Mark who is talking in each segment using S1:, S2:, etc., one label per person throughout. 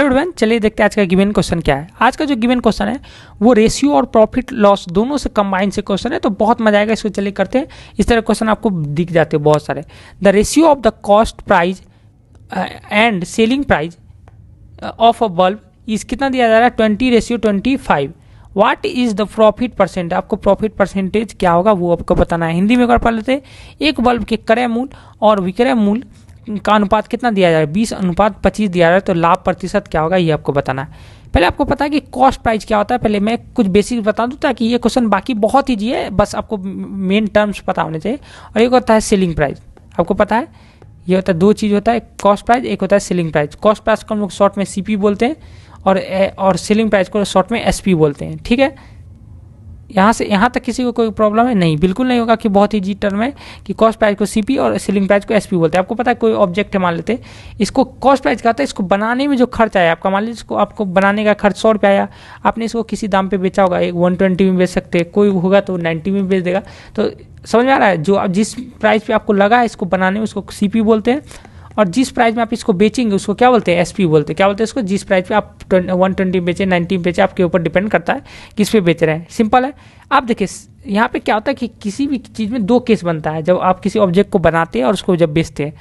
S1: Everyone, चलिए देखते हैं आज का गिवन क्वेश्चन क्या है। आज का जो गिवन क्वेश्चन है वो रेशियो और प्रॉफिट लॉस दोनों से कंबाइन से क्वेश्चन है, तो बहुत मजा आएगा। इसको चलिए करते हैं। इस तरह क्वेश्चन आपको दिख जाते हैं बहुत सारे। The ratio of the cost price and selling price of a bulb इस कितना दिया जा रहा है 20:25। What is the profit percent, आपको प्रॉफिट परसेंटेज क्या होगा वो आपको बताना है। हिंदी में एक बार पढ़ लेते हैं। एक बल्ब के क्रय मूल्य और विक्रय मूल्य का अनुपात कितना दिया जा रहा है 20:25 दिया जा रहा है, तो लाभ प्रतिशत क्या होगा ये आपको बताना है। पहले आपको पता है कि कॉस्ट प्राइस क्या होता है। पहले मैं कुछ बेसिक बता दूं ताकि ये क्वेश्चन बाकी बहुत ईजी है, बस आपको मेन टर्म्स पता होने चाहिए। और एक होता है सेलिंग प्राइस, आपको पता है ये होता है, दो चीज़ होता है, कॉस्ट प्राइस, एक होता है सेलिंग प्राइस। कॉस्ट प्राइस को हम लोग शॉर्ट में सीपी बोलते हैं और सेलिंग प्राइस को शॉर्ट में एसपी बोलते हैं। ठीक है, यहाँ से यहाँ तक किसी को कोई प्रॉब्लम है? नहीं, बिल्कुल नहीं होगा कि बहुत ईजी टर्म है कि कॉस्ट प्राइस को सीपी और सेलिंग प्राइस को एसपी बोलते हैं। आपको पता है कोई ऑब्जेक्ट है, मान लेते हैं इसको कॉस्ट प्राइस कहता है, इसको बनाने में जो खर्च आया आपका, मान लीजिए इसको आपको बनाने का खर्च 100 रुपये आया, आपने इसको किसी दाम पे बेचा होगा, 120 में बेच सकते हैं, कोई होगा तो 90 में बेच देगा। तो समझ में आ रहा है, जो जिस प्राइस पे आपको लगा है इसको बनाने में उसको सीपी बोलते हैं, और जिस प्राइस में आप इसको बेचेंगे उसको क्या बोलते हैं एसपी बोलते हैं। क्या बोलते हैं इसको? जिस प्राइस पे आप 120 बेचे 90 बेचे, आपके ऊपर डिपेंड करता है किस पे बेच रहे हैं। सिंपल है। आप देखिए यहाँ पे क्या होता है कि किसी भी चीज़ में दो केस बनता है। जब आप किसी ऑब्जेक्ट को बनाते हैं और उसको जब बेचते हैं,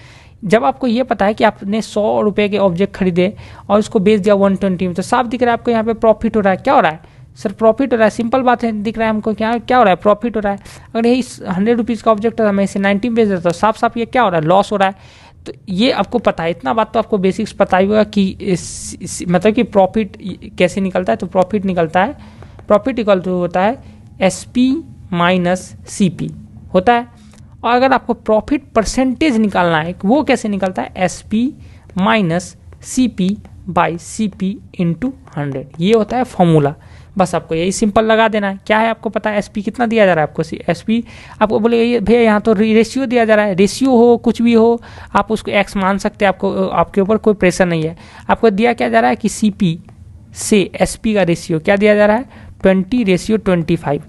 S1: जब आपको ये पता है कि आपने 100 रुपये के ऑब्जेक्ट खरीदे और उसको बेच दिया 120 में, तो साफ दिख रहा है आपको यहाँ पे प्रॉफिट हो रहा है। क्या हो रहा है सर? प्रॉफिट हो रहा है। सिंपल बात है, दिख रहा है हमको क्या हो रहा है? प्रॉफिट हो रहा है। अगर यही 100 रुपीज़ का ऑब्जेक्ट था, मैं इसे 90 में बेच देता हूँ, साफ साफ ये क्या हो रहा है? लॉस हो रहा है। तो ये आपको पता है, इतना बात तो आपको बेसिक्स पता ही होगा कि मतलब कि प्रॉफिट कैसे निकलता है। तो प्रॉफिट निकलता है, प्रॉफिट इक्वल टू होता है एसपी माइनस सीपी होता है। और अगर आपको प्रॉफिट परसेंटेज निकालना है, वो कैसे निकलता है? SP minus CP by CP into 100, ये होता है फॉर्मूला। बस आपको यही सिंपल लगा देना है। क्या है आपको पता है एसपी कितना दिया जा रहा है आपको? एसपी आपको बोले भैया यहाँ तो रेशियो दिया जा रहा है, रेशियो हो कुछ भी हो आप उसको एक्स मान सकते हैं, आपको आपके ऊपर कोई प्रेशर नहीं है। आपको दिया क्या जा रहा है कि सीपी से एसपी का रेशियो क्या दिया जा रहा है 20:25,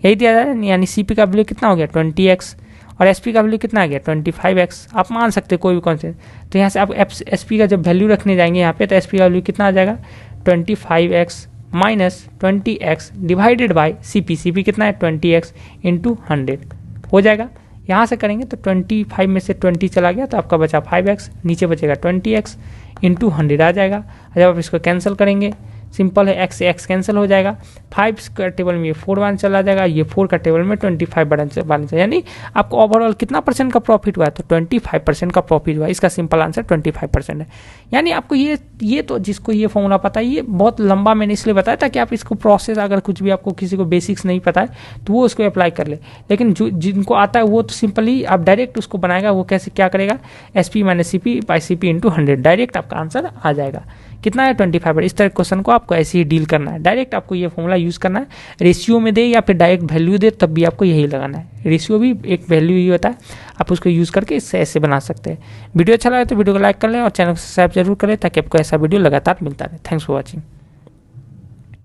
S1: यही दिया जा रहा है। यानी सीपी का वैल्यू कितना हो गया 20x और एसपी का वैल्यू कितना आ गया 25x। आप मान सकते हैं कोई भी कॉन्सेप्ट। तो यहाँ से आप एसपी का जब वैल्यू रखने जाएंगे यहाँ पे, तो एसपी का वैल्यू कितना आ जाएगा 25x minus 20x divided by CP. CP कितना है 20x इंटू 100 हो जाएगा। यहाँ से करेंगे तो 25 में से 20 चला गया तो आपका बचा 5x, नीचे बचेगा 20x इंटू 100 आ जाएगा। जब आप इसको कैंसिल करेंगे, सिंपल है, एक्स से एक्स कैंसिल हो जाएगा। 5 का टेबल में ये 4 वन चला जाएगा, ये 4 का टेबल में 25 बैलेंस है। यानी आपको ओवरऑल कितना परसेंट का प्रॉफिट हुआ है? तो 25% का प्रॉफिट हुआ। इसका सिंपल आंसर 25% है। यानी आपको ये तो जिसको ये फॉर्मूला पता है, ये बहुत लंबा मैंने इसलिए बताया ताकि आप इसको प्रोसेस, अगर कुछ भी आपको किसी को बेसिक्स नहीं पता है तो वो उसको अप्लाई कर ले। लेकिन जिनको आता है वो तो सिंपली आप डायरेक्ट उसको बनाएगा। वो कैसे क्या करेगा? SP minus CP by CP into 100, direct आपका आंसर आ जाएगा। कितना है 25। इस तरह क्वेश्चन को आपको ऐसे ही डील करना है। डायरेक्ट आपको ये फॉर्मूला यूज़ करना है। रेशियो में दे या फिर डायरेक्ट वैल्यू दे, तब भी आपको यही लगाना है। रेशियो भी एक वैल्यू ही होता है, आप उसको यूज़ करके इससे ऐसे बना सकते हैं। वीडियो अच्छा लगा तो वीडियो को लाइक कर लें और चैनल को सब्सक्राइब जरूर करें ताकि आपको ऐसा वीडियो लगातार मिलता रहे। Thanks for watching.